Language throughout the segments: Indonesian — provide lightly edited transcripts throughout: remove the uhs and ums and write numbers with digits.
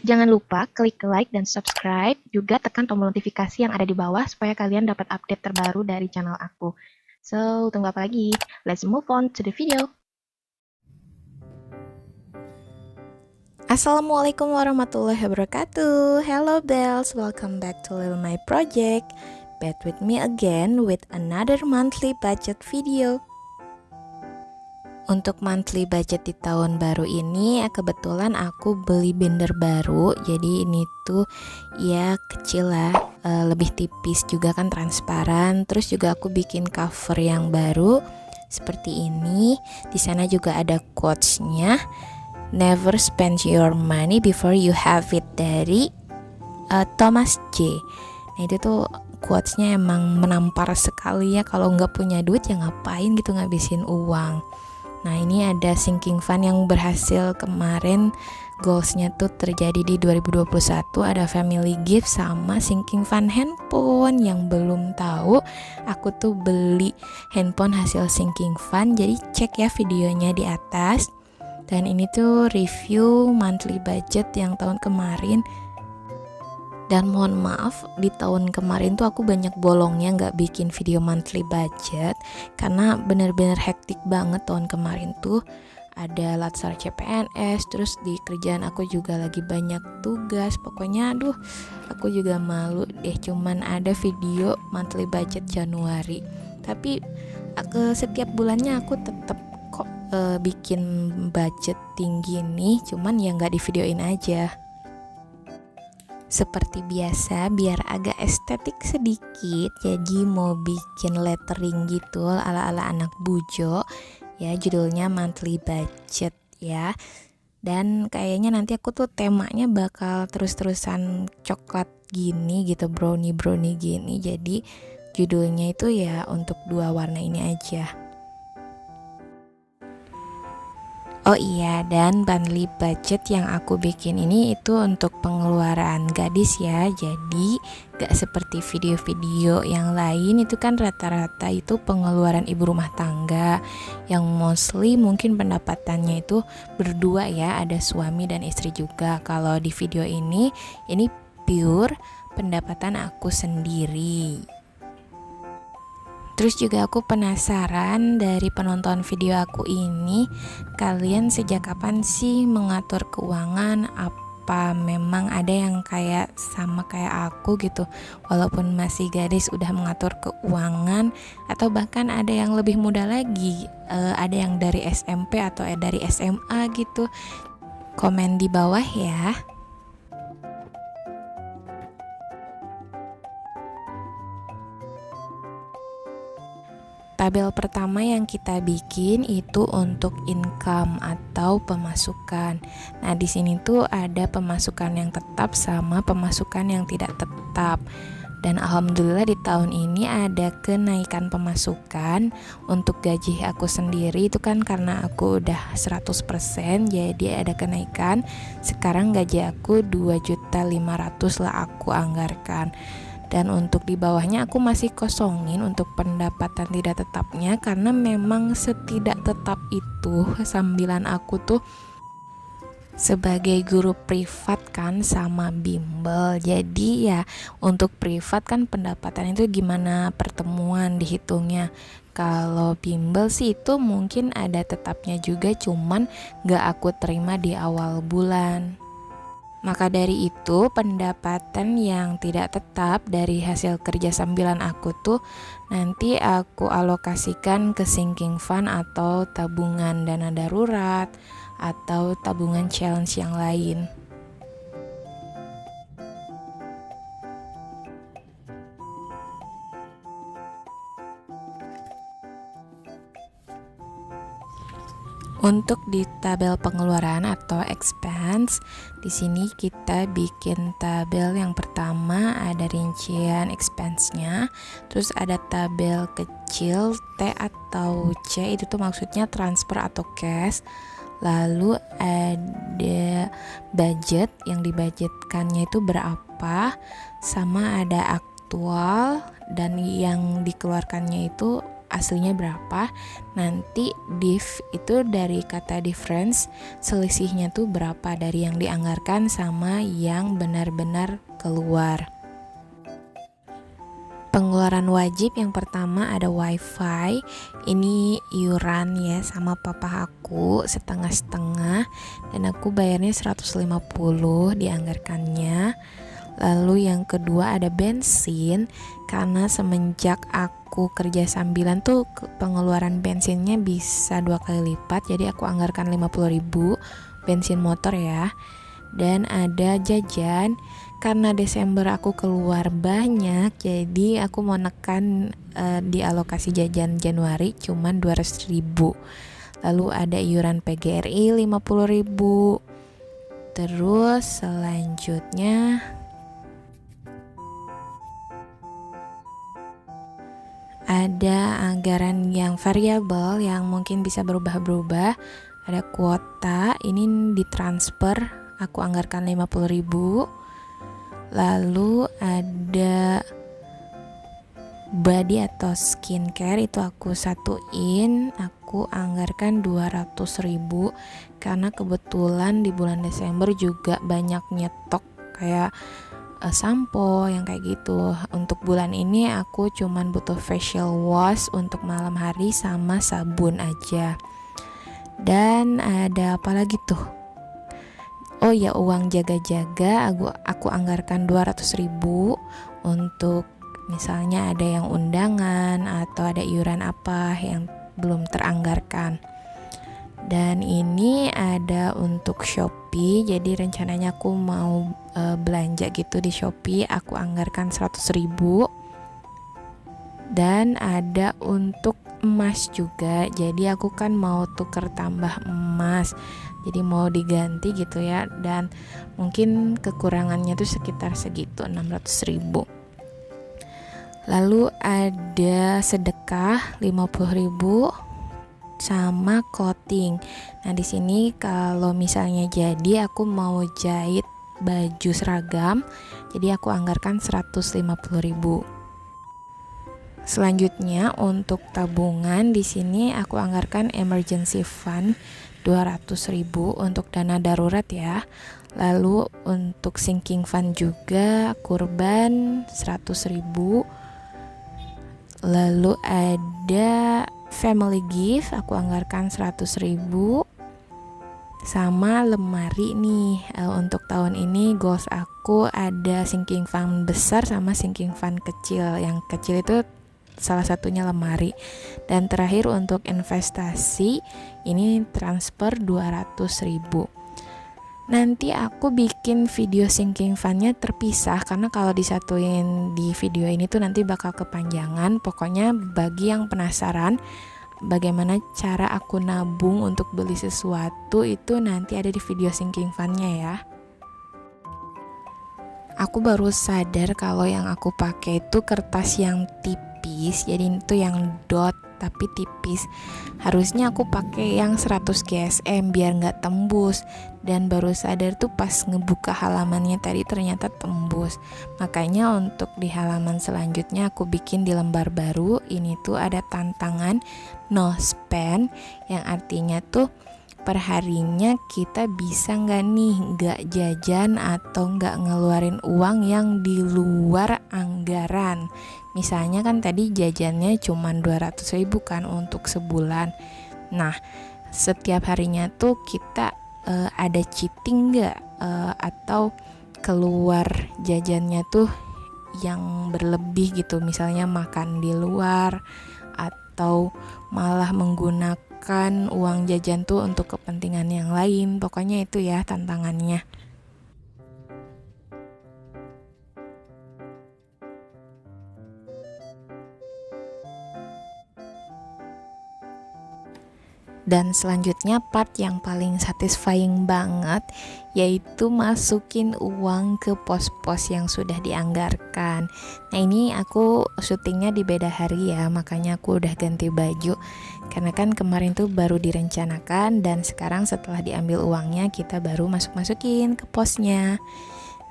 Jangan lupa klik like dan subscribe, juga tekan tombol notifikasi yang ada di bawah supaya kalian dapat update terbaru dari channel aku. So, tunggu apa lagi? Let's move on to the video. Assalamualaikum warahmatullahi wabarakatuh. Hello Bells, welcome back to Little My Project. Back with me again with another monthly budget video. Untuk monthly budget di tahun baru ini, kebetulan aku beli binder baru. Jadi ini tuh ya kecil lah, lebih tipis juga kan, transparan. Terus juga aku bikin cover yang baru seperti ini. Di sana juga ada quotes-nya. Never spend your money before you have it, dari Thomas J. Nah itu tuh quotes-nya emang menampar sekali ya. Kalau nggak punya duit ya ngapain gitu ngabisin uang. Nah ini ada sinking fund yang berhasil kemarin, goalsnya tuh terjadi di 2021. Ada family gift sama sinking fund handphone. Yang belum tahu, aku tuh beli handphone hasil sinking fund, jadi cek ya videonya di atas. Dan ini tuh review monthly budget yang tahun kemarin. Dan mohon maaf, di tahun kemarin tuh aku banyak bolongnya nggak bikin video monthly budget, karena bener-bener hektik banget tahun kemarin tuh. Ada latsar CPNS, terus di kerjaan aku juga lagi banyak tugas. Pokoknya aduh, aku juga malu deh cuman ada video monthly budget Januari. Tapi setiap bulannya aku tetap kok bikin budget tinggi nih, cuman ya nggak di videoin aja. Seperti biasa, biar agak estetik sedikit, jadi mau bikin lettering gitu ala-ala anak bujo ya, judulnya monthly budget ya. Dan kayaknya nanti aku tuh temanya bakal terus-terusan coklat gini gitu, brownie gini. Jadi judulnya itu ya untuk dua warna ini aja. Oh iya, dan monthly budget yang aku bikin ini itu untuk pengeluaran gadis ya. Jadi gak seperti video-video yang lain, itu kan rata-rata itu pengeluaran ibu rumah tangga, yang mostly mungkin pendapatannya itu berdua ya, ada suami dan istri juga. Kalau di video ini pure pendapatan aku sendiri. Terus juga aku penasaran dari penonton video aku ini, kalian sejak kapan sih mengatur keuangan? Apa memang ada yang sama kayak aku gitu, walaupun masih gadis udah mengatur keuangan, atau bahkan ada yang lebih muda lagi, ada yang dari SMP atau dari SMA gitu. Komen di bawah ya. Tabel pertama yang kita bikin itu untuk income atau pemasukan. Nah, di sini tuh ada pemasukan yang tetap sama pemasukan yang tidak tetap. Dan alhamdulillah di tahun ini ada kenaikan pemasukan. Untuk gaji aku sendiri itu kan karena aku udah 100%, jadi ada kenaikan. Sekarang gaji aku 2.500.000 lah aku anggarkan. Dan untuk di bawahnya aku masih kosongin untuk pendapatan tidak tetapnya, karena memang setidak tetap itu sambilan aku tuh sebagai guru privat kan sama bimbel. Jadi ya untuk privat kan pendapatan itu gimana pertemuan dihitungnya. Kalau bimbel sih itu mungkin ada tetapnya juga, cuman gak aku terima di awal bulan. Maka dari itu pendapatan yang tidak tetap dari hasil kerja sambilan aku tuh nanti aku alokasikan ke sinking fund atau tabungan dana darurat atau tabungan challenge yang lain. Untuk di tabel pengeluaran atau expense, di sini kita bikin tabel yang pertama ada rincian expense-nya, terus ada tabel kecil T atau C, itu tuh maksudnya transfer atau cash. Lalu ada budget, yang dibudgetkannya itu berapa, sama ada aktual, dan yang dikeluarkannya itu aslinya berapa, nanti div itu dari kata difference, selisihnya tuh berapa dari yang dianggarkan sama yang benar-benar keluar. Pengeluaran wajib yang pertama ada wifi, ini iuran ya sama papa aku setengah-setengah, dan aku bayarnya 150 dianggarkannya. Lalu yang kedua ada bensin, karena semenjak aku kerja sambilan tuh pengeluaran bensinnya bisa 2 kali lipat, jadi aku anggarkan 50.000 bensin motor ya. Dan ada jajan, karena Desember aku keluar banyak, jadi aku mau nekan di alokasi jajan Januari cuman 200.000. Lalu ada iuran PGRI 50.000. Terus selanjutnya ada anggaran yang variabel yang mungkin bisa berubah-berubah. Ada kuota, ini ditransfer, aku anggarkan 50.000. Lalu ada body atau skincare, itu aku satuin, aku anggarkan 200.000 karena kebetulan di bulan Desember juga banyak nyetok kayak sampo yang kayak gitu. Untuk bulan ini aku cuman butuh facial wash untuk malam hari sama sabun aja. Dan ada apa lagi tuh? Oh ya, uang jaga-jaga aku anggarkan 200.000 untuk misalnya ada yang undangan atau ada iuran apa yang belum teranggarkan. Dan ini ada untuk Shopee, jadi rencananya aku mau belanja gitu di Shopee, aku anggarkan 100.000. Dan ada untuk emas juga, jadi aku kan mau tuker tambah emas, jadi mau diganti gitu ya, dan mungkin kekurangannya tuh sekitar segitu 600.000. Lalu ada sedekah 50.000 sama clothing. Nah di sini kalau misalnya jadi aku mau jahit baju seragam, jadi aku anggarkan 150.000. Selanjutnya untuk tabungan, di sini aku anggarkan emergency fund 200.000 untuk dana darurat ya. Lalu untuk sinking fund juga kurban 100.000. Lalu ada family gift, aku anggarkan 100.000. Sama lemari nih, untuk tahun ini goals aku ada sinking fund besar sama sinking fund kecil. Yang kecil itu salah satunya lemari. Dan terakhir untuk investasi, ini transfer 200.000. Nanti aku bikin video sinking fundnya terpisah, karena kalau disatuin di video ini tuh nanti bakal kepanjangan. Pokoknya bagi yang penasaran bagaimana cara aku nabung untuk beli sesuatu, itu nanti ada di video sinking fundnya ya. Aku baru sadar kalau yang aku pakai itu kertas yang tipis, jadi itu yang dot tapi tipis. Harusnya aku pakai yang 100 GSM biar nggak tembus, dan baru sadar tuh pas ngebuka halamannya tadi ternyata tembus. Makanya untuk di halaman selanjutnya aku bikin di lembar baru. Ini tuh ada tantangan no spend, yang artinya tuh perharinya kita bisa nggak nih nggak jajan atau nggak ngeluarin uang yang di luar anggaran. Misalnya kan tadi jajannya cuma 200.000 kan untuk sebulan. Nah setiap harinya tuh kita ada cheating nggak, atau keluar jajannya tuh yang berlebih gitu, misalnya makan di luar atau malah menggunakan uang jajan tuh untuk kepentingan yang lain. Pokoknya itu ya tantangannya. Dan selanjutnya part yang paling satisfying banget, yaitu masukin uang ke pos-pos yang sudah dianggarkan. Nah ini aku syutingnya di beda hari ya, makanya aku udah ganti baju, karena kan kemarin tuh baru direncanakan, dan sekarang setelah diambil uangnya kita baru masukin ke posnya.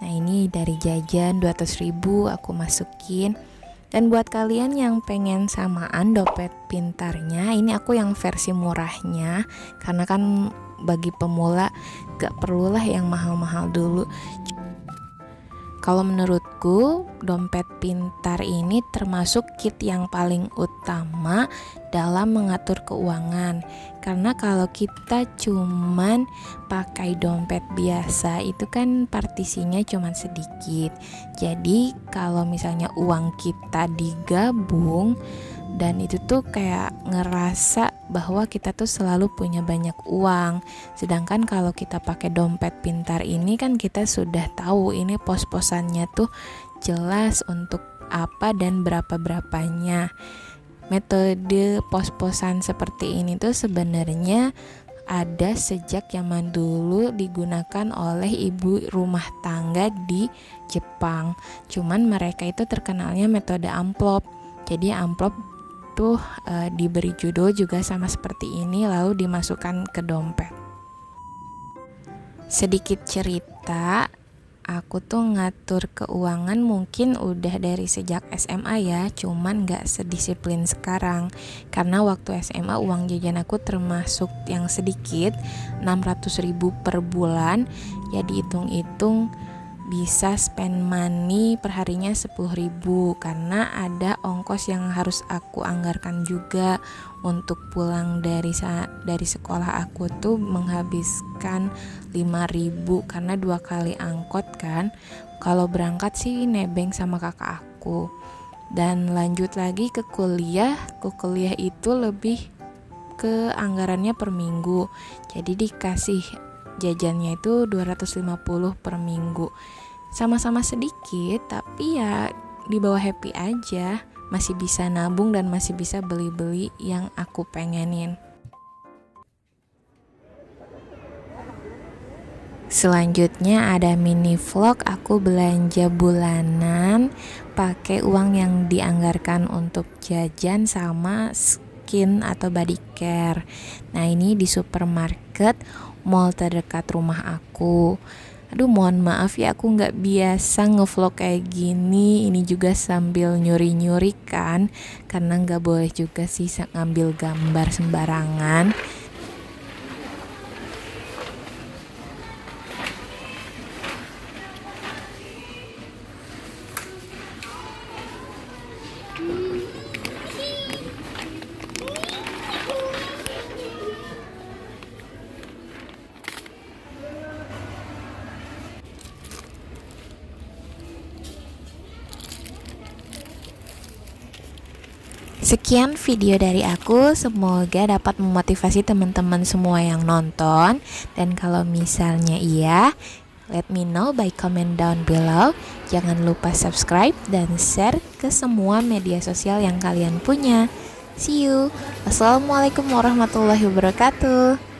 Nah ini dari jajan 200.000 aku masukin. Dan buat kalian yang pengen samaan dompet pintarnya, ini aku yang versi murahnya, karena kan bagi pemula gak perlulah yang mahal-mahal dulu. Kalau menurutku, dompet pintar ini termasuk kit yang paling utama dalam mengatur keuangan. Karena kalau kita cuman pakai dompet biasa, itu kan partisinya cuman sedikit. Jadi kalau misalnya uang kita digabung, dan itu tuh kayak ngerasa bahwa kita tuh selalu punya banyak uang. Sedangkan kalau kita pakai dompet pintar ini kan kita sudah tahu ini pos-posannya tuh jelas untuk apa dan berapa-berapanya. Metode pos-posan seperti ini tuh sebenarnya ada sejak zaman dulu digunakan oleh ibu rumah tangga di Jepang. Cuman mereka itu terkenalnya metode amplop. Jadi amplop tuh diberi judul juga sama seperti ini, lalu dimasukkan ke dompet. Sedikit cerita, aku tuh ngatur keuangan mungkin udah dari sejak SMA ya, cuman gak sedisiplin sekarang. Karena waktu SMA uang jajan aku termasuk yang sedikit, 600.000 per bulan. Ya dihitung-hitung bisa spend money perharinya 10.000, karena ada ongkos yang harus aku anggarkan juga. Untuk pulang dari sekolah aku tuh menghabiskan 5.000 karena 2 kali angkot kan. Kalau berangkat sih nebeng sama kakak aku. Dan lanjut lagi ke kuliah itu lebih ke anggarannya per minggu. Jadi dikasih jajannya itu 250 per minggu. Sama-sama sedikit, tapi ya di bawah happy aja. Masih bisa nabung dan masih bisa beli-beli yang aku pengenin. Selanjutnya ada mini vlog aku belanja bulanan pakai uang yang dianggarkan untuk jajan sama skin atau body care. Nah ini di supermarket mall terdekat rumah aku. Aduh mohon maaf ya, aku gak biasa ngevlog kayak gini. Ini juga sambil nyuri-nyuri kan, karena gak boleh juga sih ngambil gambar sembarangan. Sekian video dari aku, semoga dapat memotivasi teman-teman semua yang nonton. Dan kalau misalnya iya, let me know by comment down below. Jangan lupa subscribe dan share ke semua media sosial yang kalian punya. See you. Wassalamualaikum warahmatullahi wabarakatuh.